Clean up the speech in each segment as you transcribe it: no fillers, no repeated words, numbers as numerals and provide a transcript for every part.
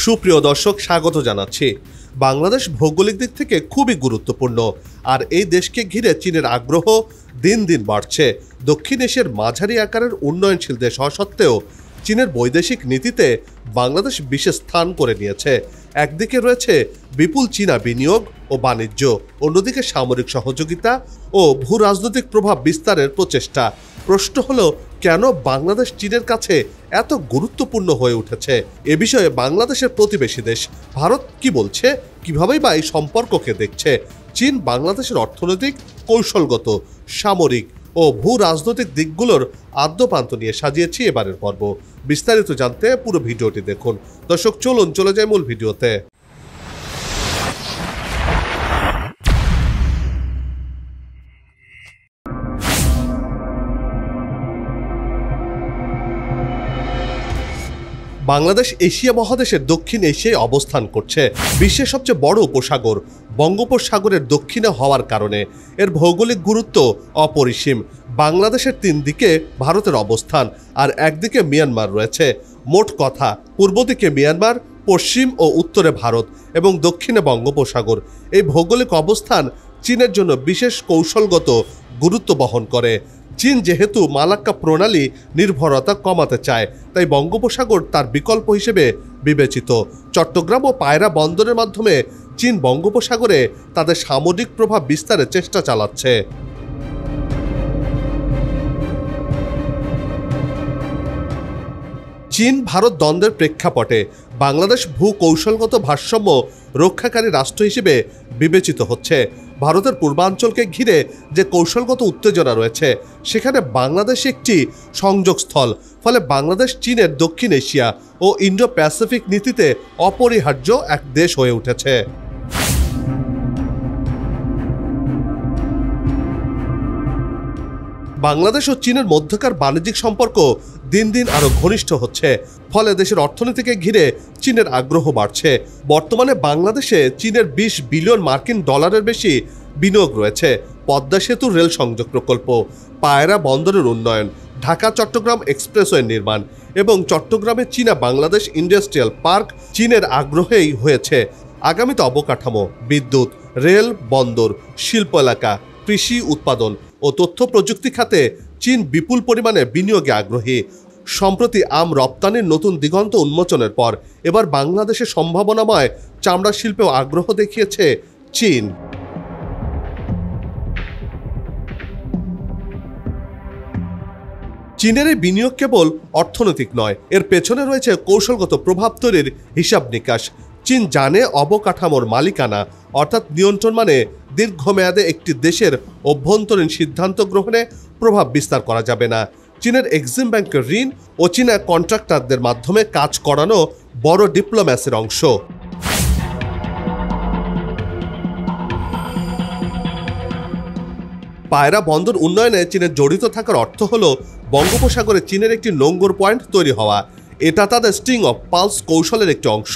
সুপ্রিয় দর্শক, স্বাগত জানাচ্ছি। বাংলাদেশ ভৌগোলিক দিক থেকে খুবই গুরুত্বপূর্ণ, আর এই দেশকে ঘিরে চীনের আগ্রহ দিন দিন বাড়ছে। দক্ষিণ এশিয়ার মাঝারি আকারের উন্নয়নশীল দেশ হওয়া সত্ত্বেও চীনের বৈদেশিক নীতিতে বাংলাদেশ বিশেষ স্থান করে নিয়েছে। একদিকে রয়েছে বিপুল চীনা বিনিয়োগ ও বাণিজ্য, অন্যদিকে সামরিক সহযোগিতা ও ভূ রাজনৈতিক প্রভাব বিস্তারের প্রচেষ্টা। প্রশ্ন হলো, কেন বাংলাদেশ চীনের কাছে এত গুরুত্বপূর্ণ হয়ে উঠেছে? এ বিষয়ে বাংলাদেশের প্রতিবেশী দেশ ভারত কি বলছে, কিভাবেই বা এই সম্পর্ককে দেখছে? চীন বাংলাদেশের অর্থনৈতিক, কৌশলগত, সামরিক ও ভূ রাজনৈতিক দিকগুলোর আদ্যপান্ত নিয়ে সাজিয়েছি এবারের পর্ব। বিস্তারিত জানতে পুরো ভিডিওটি দেখুন। দর্শক, চলুন চলে যাই মূল ভিডিওতে। বাংলাদেশ এশিয়া মহাদেশের দক্ষিণ এশিয়ায় অবস্থান করছে। বিশ্বের সবচেয়ে বড় উপসাগর বঙ্গোপসাগরের দক্ষিণে হওয়ার কারণে এর ভৌগোলিক গুরুত্ব অপরিসীম। বাংলাদেশের তিন দিকে ভারতের অবস্থান, আর একদিকে মিয়ানমার রয়েছে। মোট কথা, পূর্ব দিকে মিয়ানমার, পশ্চিম ও উত্তরে ভারত এবং দক্ষিণে বঙ্গোপসাগর। এই ভৌগোলিক অবস্থান চীনের জন্য বিশেষ কৌশলগত গুরুত্ব বহন করে। চীন যেহেতু মালাক্কা প্রণালী নির্ভরতা কমাতে চায়, তাই বঙ্গোপসাগর তার বিকল্প হিসেবে বিবেচিত। চট্টগ্রাম ও পায়রা বন্দরের মাধ্যমে চীন বঙ্গোপসাগরে তাদের সামরিক প্রভাব বিস্তারের চেষ্টা চালাচ্ছে। চীন ভারত দ্বন্দ্বের প্রেক্ষাপটে বাংলাদেশ ভূ কৌশলগত ভারসাম্য রক্ষাকারী রাষ্ট্র হিসেবে বিবেচিত হচ্ছে। ভারতের পূর্বাঞ্চলকে ঘিরে যে কৌশলগত উত্তেজনা রয়েছে, সেখানে বাংলাদেশ একটি সংযোগস্থল। ফলে বাংলাদেশ চীনের দক্ষিণ এশিয়া ও ইন্ডো প্যাসিফিক নীতিতে অপরিহার্য এক দেশ হয়ে উঠেছে। বাংলাদেশ ও চীনের মধ্যকার বাণিজ্যিক সম্পর্ক দিন দিন আরও ঘনিষ্ঠ হচ্ছে। ফলে দেশের অর্থনীতিকে ঘিরে চীনের আগ্রহ বাড়ছে। বর্তমানে বাংলাদেশে চীনের 20 বিলিয়ন মার্কিন ডলারের বেশি বিনিয়োগ রয়েছে। পদ্মা সেতু রেল সংযোগ প্রকল্প, পায়রা বন্দরের উন্নয়ন, ঢাকা চট্টগ্রাম এক্সপ্রেসওয়ে নির্মাণ এবং চট্টগ্রামে চীনা বাংলাদেশ ইন্ডাস্ট্রিয়াল পার্ক চীনের আগ্রহেই হয়েছে। আগামীতে অবকাঠামো, বিদ্যুৎ, রেল, বন্দর, শিল্প এলাকা, কৃষি উৎপাদন ও তথ্য প্রযুক্তি খাতে চীন বিপুল পরিমাণে বিনিয়োগে আগ্রহী। সম্প্রতি আম রপ্তানির নতুন দিগন্ত উন্মোচনের পর এবার বাংলাদেশের সম্ভাবনাময় চামড়া শিল্পেও আগ্রহ দেখিয়েছে চীন। চীনের এই বিনিয়োগ কেবল অর্থনৈতিক নয়, এর পেছনে রয়েছে কৌশলগত প্রভাব তৈরির হিসাব নিকাশ। চীন জানে অবকাঠামোর মালিকানা অর্থাৎ নিয়ন্ত্রণ মানে দীর্ঘমেয়াদে একটি দেশের অভ্যন্তরীণ সিদ্ধান্ত গ্রহণে প্রভাব বিস্তার করা যাবে না। চীনের এক্সিম ব্যাংকের ঋণ ও চীনা কন্ট্রাক্টরদের মাধ্যমে কাজ করানো বড় ডিপ্লোম্যাসির অংশ। পায়রা বন্দর উন্নয়নে চীনের জড়িত থাকার অর্থ হলো বঙ্গোপসাগরে চীনের একটি নোঙ্গর পয়েন্ট তৈরি হওয়া। এটা তাদের স্ট্রিং অফ পালস কৌশলের একটি অংশ,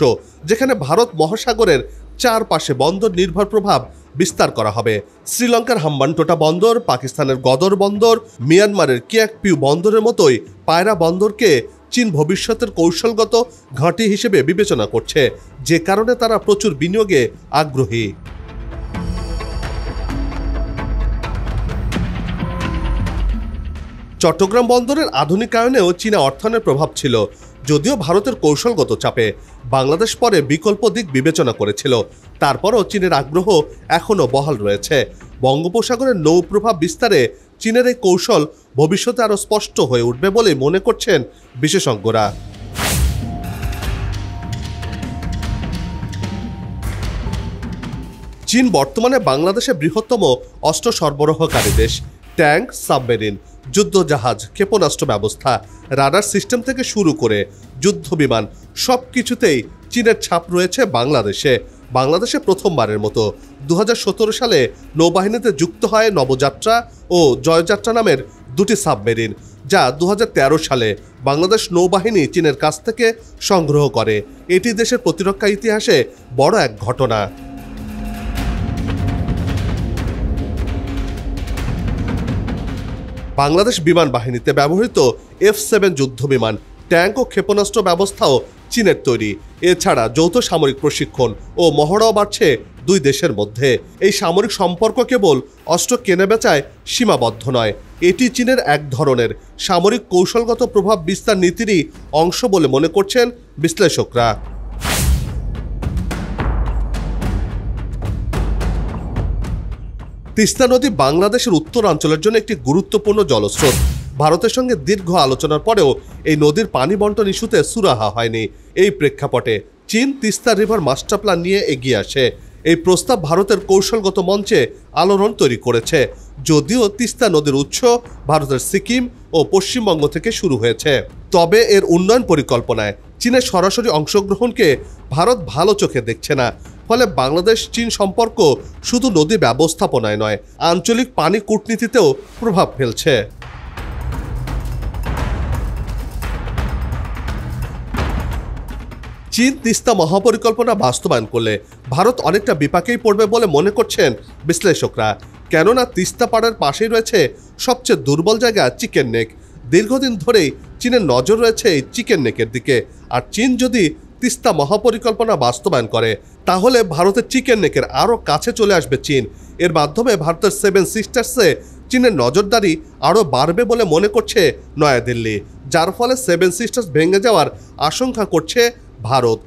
যেখানে ভারত মহাসাগরের চারপাশে বন্দর নির্ভর প্রভাব বিস্তার করা হবে। শ্রীলঙ্কার হাম্বানটোটা বন্দর, পাকিস্তানের গদর বন্দর, মিয়ানমারের কিয়াকপিউ বন্দরের মতোই পায়রা বন্দরকে চীন ভবিষ্যতের কৌশলগত ঘাঁটি হিসেবে বিবেচনা করছে, যে কারণে তারা প্রচুর বিনিয়োগে আগ্রহী। চট্টগ্রাম বন্দরের আধুনিকায়নেও চীনা অর্থায়নের প্রভাব ছিল। যদিও ভারতের কৌশলগত চাপে বাংলাদেশ পরে বিকল্প দিক বিবেচনা করেছিল, তারপরও চীনের আগ্রহ এখনও বহাল রয়েছে। বঙ্গোপসাগরের নৌ প্রভাব বিস্তারে চীনের এই কৌশল ভবিষ্যতে আরও স্পষ্ট হয়ে উঠবে বলে মনে করছেন বিশেষজ্ঞরা। চীন বর্তমানে বাংলাদেশের বৃহত্তম অস্ত্র সরবরাহকারী দেশ। ট্যাঙ্ক, সাবমেরিন, যুদ্ধজাহাজ, ক্ষেপণাস্ত্র ব্যবস্থা, রাডার সিস্টেম থেকে শুরু করে যুদ্ধ বিমান, সব কিছুতেই চীনের ছাপ রয়েছে বাংলাদেশে। বাংলাদেশে প্রথমবারের মতো 2017 সালে নৌবাহিনীতে যুক্ত হয় নবযাত্রা ও জয়যাত্রা নামের দুটি সাবমেরিন, যা 2013 সালে বাংলাদেশ নৌবাহিনী চীনের কাছ থেকে সংগ্রহ করে। এটি দেশের প্রতিরক্ষা ইতিহাসে বড় এক ঘটনা। বাংলাদেশ বিমান বাহিনীতে ব্যবহৃত F-7 যুদ্ধ বিমান, ট্যাঙ্ক ও ক্ষেপণাস্ত্র ব্যবস্থাও চীনের তৈরি। এছাড়া যৌথ সামরিক প্রশিক্ষণ ও মহড়াও বাড়ছে দুই দেশের মধ্যে। এই সামরিক সম্পর্ক কেবল অস্ত্র কেনাবেচায় সীমাবদ্ধ নয়, এটি চীনের এক ধরনের সামরিক কৌশলগত প্রভাব বিস্তার নীতিরই অংশ বলে মনে করছেন বিশ্লেষকরা। তিস্তা নদী বাংলাদেশের উত্তরাঞ্চলের জন্য একটি গুরুত্বপূর্ণ জলস্রোত। ভারতের সঙ্গে দীর্ঘ আলোচনার পরেও এই নদীর পানি বন্টন ইস্যুতে সুরাহা হয়নি। এই প্রেক্ষাপটে চীন তিস্তা রিভার মাস্টার প্ল্যান নিয়ে এগিয়ে আসে। এই প্রস্তাব ভারতের কৌশলগত মঞ্চে আলোড়ন তৈরি করেছে। যদিও তিস্তা নদীর উৎস ভারতের সিকিম ও পশ্চিমবঙ্গ থেকে শুরু হয়েছে, তবে এর উন্নয়ন পরিকল্পনায় চীনের সরাসরি অংশগ্রহণকে ভারত ভালো চোখে দেখছে না। ফলে বাংলাদেশ চীন সম্পর্ক শুধু নদী ব্যবস্থাপনায় নয়, আঞ্চলিক পানি কূটনীতিতেও প্রভাব ফেলছে। চীন তিস্তা মহাপরিকল্পনা বাস্তবায়ন করলে ভারত অনেকটা বিপাকেই পড়বে বলে মনে করছেন বিশ্লেষকরা। কেননা তিস্তা পাড়ের পাশেই রয়েছে সবচেয়ে দুর্বল জায়গা চিকেন নেক। দীর্ঘদিন ধরেই চীনের নজর রয়েছে এই চিকেন নেকের দিকে। আর চীন যদি তিস্তা মহাপরিকল্পনা বাস্তবায়ন করে তাহলে ভারতের চিকেন নেকের আরও কাছে চলে আসবে চীন। এর মাধ্যমে ভারতের 7 সিস্টার্সে চীনের নজরদারি আরও বাড়বে বলে মনে করছে নয়াদিল্লি, যার ফলে 7 সিস্টার্স ভেঙে যাওয়ার আশঙ্কা করছে ভারত।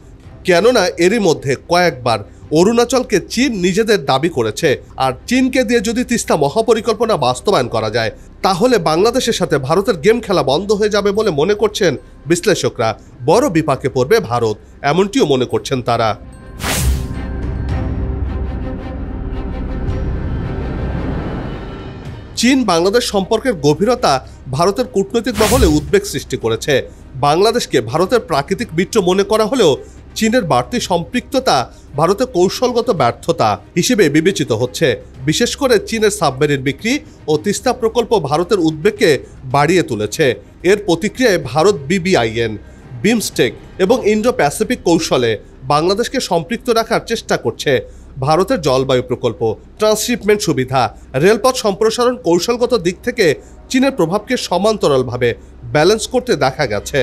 কেননা এরই মধ্যে কয়েকবার অরুণাচলকে চীন নিজেদের দাবি করেছে। আর চীনকে দিয়ে যদি তিস্তা মহাপরিকল্পনা বাস্তবায়ন করা যায় তাহলে বাংলাদেশের সাথে ভারতের গেম খেলা বন্ধ হয়ে যাবে বলে মনে করছেন বিশ্লেষকরা। বড় বিপাকে পড়বে ভারত, এমনটিও মনে করছেন তারা। চীন বাংলাদেশ সম্পর্কের গভীরতা ভারতের কূটনৈতিক মহলে উদ্বেগ সৃষ্টি করেছে। বাংলাদেশকে ভারতের প্রাকৃতিক মিত্র মনে করা হলেও চীনের বাড়তি সম্পৃক্ততা ভারতের কৌশলগত ব্যর্থতা হিসেবে বিবেচিত হচ্ছে। বিশেষ করে চীনের সাবমেরিন বিক্রি ও তিস্তা প্রকল্প ভারতের উদ্বেগকে বাড়িয়ে তুলেছে। এর প্রতিক্রিয়ায় ভারত BBIN, বিমস্টেক এবং ইন্ডো প্যাসিফিক কৌশলে বাংলাদেশকে সম্পৃক্ত রাখার চেষ্টা করছে। ভারতের জলবায়ু প্রকল্প, ট্রান্সশিপমেন্ট সুবিধা, রেলপথ সম্প্রসারণ কৌশলগত দিক থেকে চীনের প্রভাবকে সমান্তরালভাবে ব্যালেন্স করতে দেখা গেছে।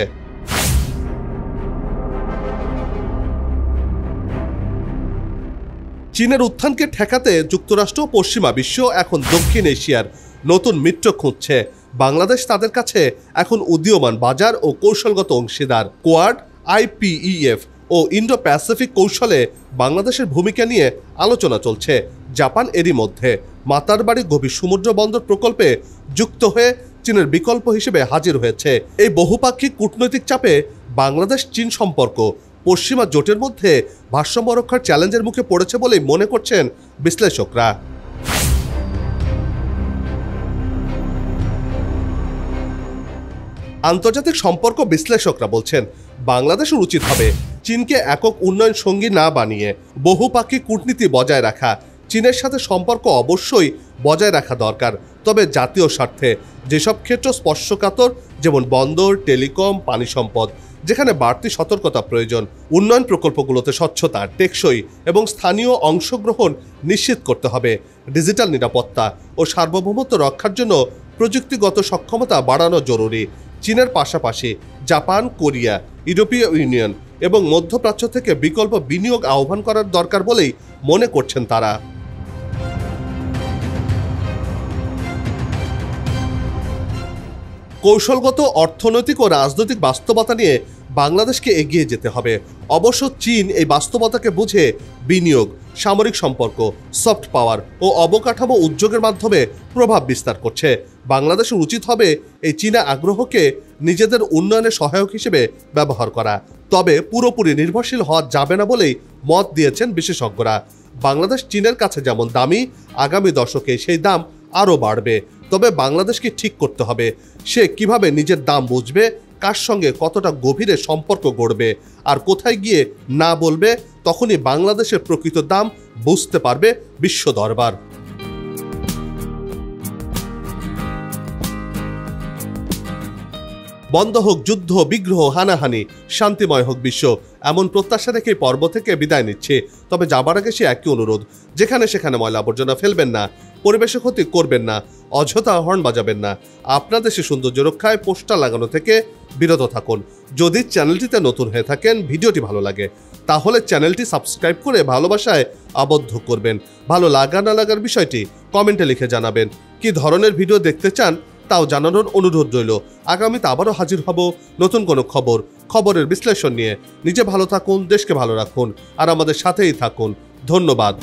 চীনের উত্থানকে ঠেকাতে যুক্তরাষ্ট্র ও পশ্চিমা বিশ্ব এখন দক্ষিণ এশিয়ার নতুন মিত্র খুঁজছে। বাংলাদেশ তাদের কাছে এখন উদীয়মান বাজার ও কৌশলগত অংশীদার। কোয়াড, IPEF ও ইন্ডো প্যাসিফিক কৌশলে বাংলাদেশের ভূমিকা নিয়ে আলোচনা চলছে। জাপান এরই মধ্যে মাতারবাড়ি গভীর সমুদ্র বন্দর প্রকল্পে যুক্ত হয়ে চীনের বিকল্প হিসেবে হাজির হয়েছে। এই বহুপাক্ষিক কূটনৈতিক চাপে বাংলাদেশ চীন সম্পর্ক পশ্চিমা জোটের মধ্যে ভারসাম্য রক্ষার চ্যালেঞ্জের মুখে পড়েছে বলেই মনে করছেন বিশ্লেষকরা। আন্তর্জাতিক সম্পর্ক বিশ্লেষকরা বলছেন বাংলাদেশের উচিত হবে চীনকে একক উন্নয়ন সঙ্গী না বানিয়ে বহুপাক্ষিক কূটনীতি বজায় রাখা। চীনের সাথে সম্পর্ক অবশ্যই বজায় রাখা দরকার, তবে জাতীয় স্বার্থে যেসব ক্ষেত্র স্পর্শকাতর, যেমন বন্দর, টেলিকম, পানি সম্পদ, যেখানে বাড়তি সতর্কতা প্রয়োজন। উন্নয়ন প্রকল্পগুলোতে স্বচ্ছতা, টেকসই এবং স্থানীয় অংশগ্রহণ নিশ্চিত করতে হবে। ডিজিটাল নিরাপত্তা ও সার্বভৌমত্ব রক্ষার জন্য প্রযুক্তিগত সক্ষমতা বাড়ানো জরুরি। চীনের পাশাপাশি জাপান, কোরিয়া, ইউরোপীয় ইউনিয়ন এবং মধ্যপ্রাচ্য থেকে বিকল্প বিনিয়োগ আহ্বান করার দরকার বলেই মনে করছেন তারা। কৌশলগত, অর্থনৈতিক ও রাজনৈতিক বাস্তবতা নিয়ে বাংলাদেশকে এগিয়ে যেতে হবে। অবশ্য চীন এই বাস্তবতাকে বুঝে বিনিয়োগ, সামরিক সম্পর্ক, সফট পাওয়ার ও অবকাঠামো উদ্যোগের মাধ্যমে প্রভাব বিস্তার করছে। বাংলাদেশের উচিত হবে এই চীনা আগ্রহকে নিজেদের উন্নয়নে সহায়ক হিসেবে ব্যবহার করা। তবে পুরোপুরি নির্ভরশীল হওয়া যাবে না বলেই মত দিয়েছেন বিশেষজ্ঞরা। বাংলাদেশ চীনের কাছে যেমন দামি, আগামী দশকে সেই দাম আরও বাড়বে। তবে বাংলাদেশকে ঠিক করতে হবে সে কিভাবে নিজের দাম বুঝবে, কার সঙ্গে কতটা গভীরে সম্পর্ক গড়বে আর কোথায় গিয়ে না বলবে। তখনই বাংলাদেশের প্রকৃত দাম বুঝতে পারবে বিশ্ব দরবার। বন্ধ হোক যুদ্ধ, বিগ্রহ, হানাহানি, শান্তিময় হোক বিশ্ব, এমন প্রত্যাশা রেখে পর্ব থেকে বিদায় নিচ্ছে। তবে যাবার আগে সে একই অনুরোধ, যেখানে সেখানে ময়লা আবর্জনা ফেলবেন না, পরিবেশের ক্ষতি করবেন না, অযথা হর্ন বাজাবেন না। আপনার দেশের সৌন্দর্য রক্ষায় পোস্টার লাগানো থেকে বিরত থাকুন। যদি চ্যানেলটিতে নতুন হয়ে থাকেন, ভিডিওটি ভালো লাগে, তাহলে চ্যানেলটি সাবস্ক্রাইব করে ভালোবাসায় আবদ্ধ করবেন। ভালো লাগা না লাগার বিষয়টি কমেন্টে লিখে জানাবেন। কি ধরনের ভিডিও দেখতে চান তাও জানানোর অনুরোধ রইল। আগামীতে আবারও হাজির হব নতুন কোনো খবরের বিশ্লেষণ নিয়ে। নিজে ভালো থাকুন, দেশকে ভালো রাখুন, আর আমাদের সাথেই থাকুন। ধন্যবাদ।